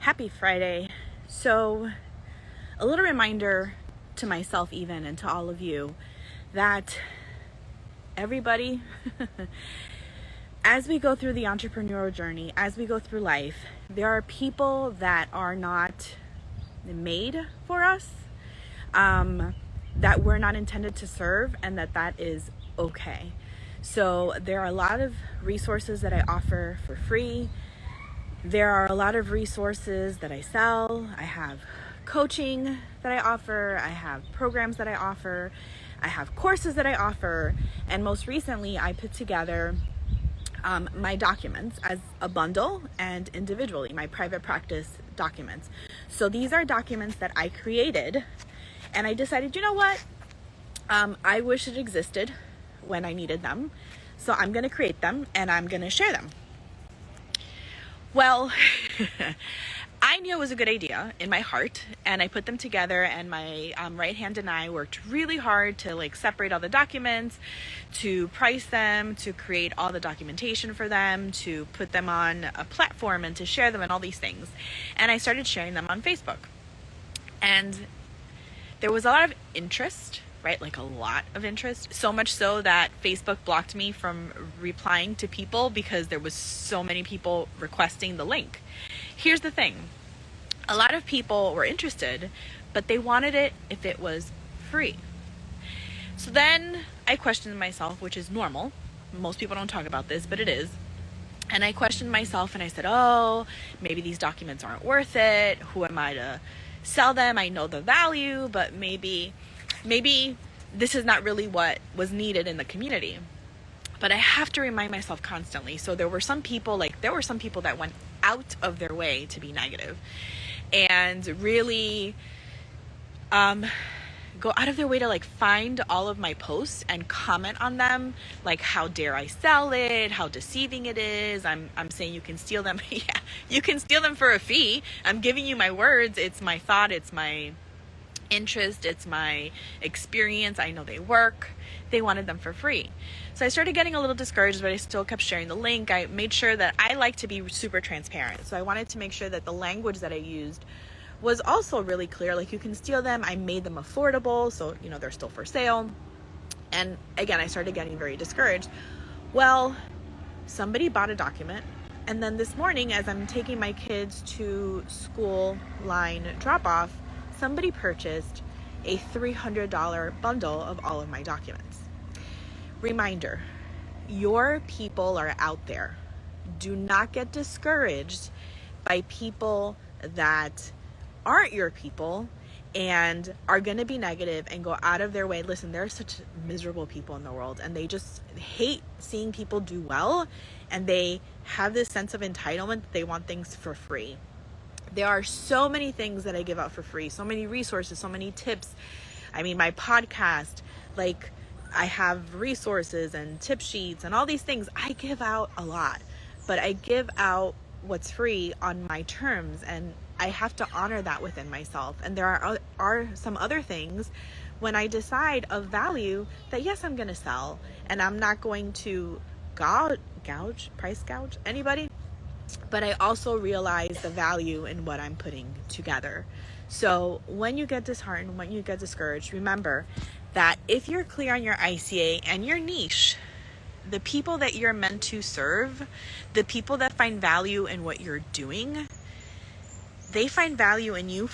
Happy Friday. So, a little reminder to myself, even, and to all of you, that everybody, as we go through the entrepreneurial journey, as we go through life, there are people that are not made for us, that we're not intended to serve, and that is okay. So, there are a lot of resources that I offer for free. There are a lot of resources that I sell. I have coaching that I offer. I have programs that I offer. I have courses that I offer. And most recently, I put together my documents as a bundle and individually, my private practice documents. So these are documents that I created, and I decided, you know what? I wish it existed when I needed them. So I'm going to create them and I'm going to share them. Well, I knew it was a good idea in my heart, and I put them together, and my right hand and I worked really hard to separate all the documents, to price them, to create all the documentation for them, to put them on a platform and to share them and all these things. And I started sharing them on Facebook. And there was a lot of interest, right? Like a lot of interest, so much so that Facebook blocked me from replying to people because there was so many people requesting the link. Here's the thing. A lot of people were interested, but they wanted it if it was free. So then I questioned myself, which is normal. Most people don't talk about this, but it is. And I questioned myself and I said, oh, maybe these documents aren't worth it. Who am I to sell them? I know the value, but maybe this is not really what was needed in the community. But I have to remind myself constantly. So there were some people that went out of their way to be negative and really go out of their way to find all of my posts and comment on them, like how dare I sell it, how deceiving it is. I'm saying you can steal them. Yeah, you can steal them for a fee. I'm giving you my words. It's my thought. It's my interest, it's my experience. I know they work. They wanted them for free. So I started getting a little discouraged, but I still kept sharing the link. I made sure that I like to be super transparent. So I wanted to make sure that the language that I used was also really clear. Like, you can steal them. I made them affordable. So, they're still for sale. And again, I started getting very discouraged. Well, somebody bought a document. And then this morning, as I'm taking my kids to school line drop off, somebody purchased a $300 bundle of all of my documents. Reminder, your people are out there. Do not get discouraged by people that aren't your people and are going to be negative and go out of their way. Listen, there are such miserable people in the world, and they just hate seeing people do well, and they have this sense of entitlement that they want things for free. There are so many things that I give out for free, so many resources, so many tips. I mean, my podcast, I have resources and tip sheets and all these things. I give out a lot, but I give out what's free on my terms, and I have to honor that within myself. And there are some other things when I decide of value that, yes, I'm going to sell, and I'm not going to price gouge anybody. But I also realize the value in what I'm putting together. So when you get disheartened, when you get discouraged, remember that if you're clear on your ICA and your niche, the people that you're meant to serve, the people that find value in what you're doing, they find value in you.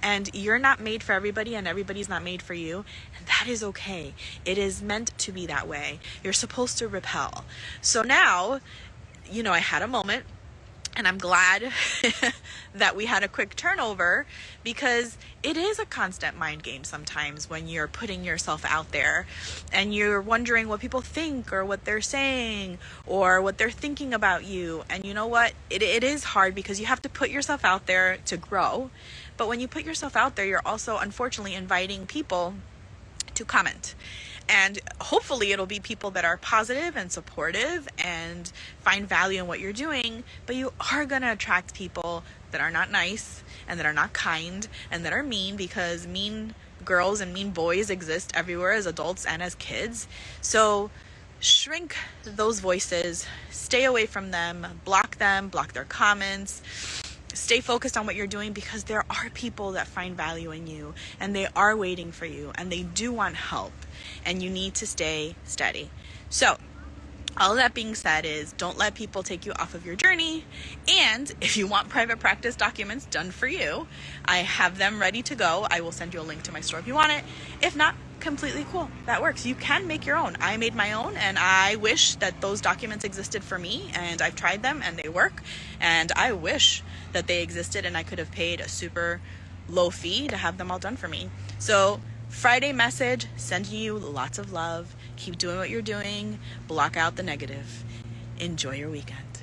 And you're not made for everybody, and everybody's not made for you. And that is okay. It is meant to be that way. You're supposed to repel. So now, I had a moment. And I'm glad that we had a quick turnover, because it is a constant mind game sometimes when you're putting yourself out there and you're wondering what people think or what they're saying or what they're thinking about you. And you know what? It is hard because you have to put yourself out there to grow. But when you put yourself out there, you're also unfortunately inviting people to comment. And hopefully it'll be people that are positive and supportive and find value in what you're doing. But you are going to attract people that are not nice and that are not kind and that are mean, because mean girls and mean boys exist everywhere as adults and as kids. So shrink those voices, stay away from them, block their comments, stay focused on what you're doing, because there are people that find value in you and they are waiting for you and they do want help, and you need to stay steady. So all that being said is, don't let people take you off of your journey. And if you want private practice documents done for you, I have them ready to go. I will send you a link to my store if you want it. If not, completely cool. That works. You can make your own. I made my own, and I wish that those documents existed for me, and I've tried them and they work. And I wish that they existed and I could have paid a super low fee to have them all done for me. So Friday message, sending you lots of love. Keep doing what you're doing. Block out the negative. Enjoy your weekend.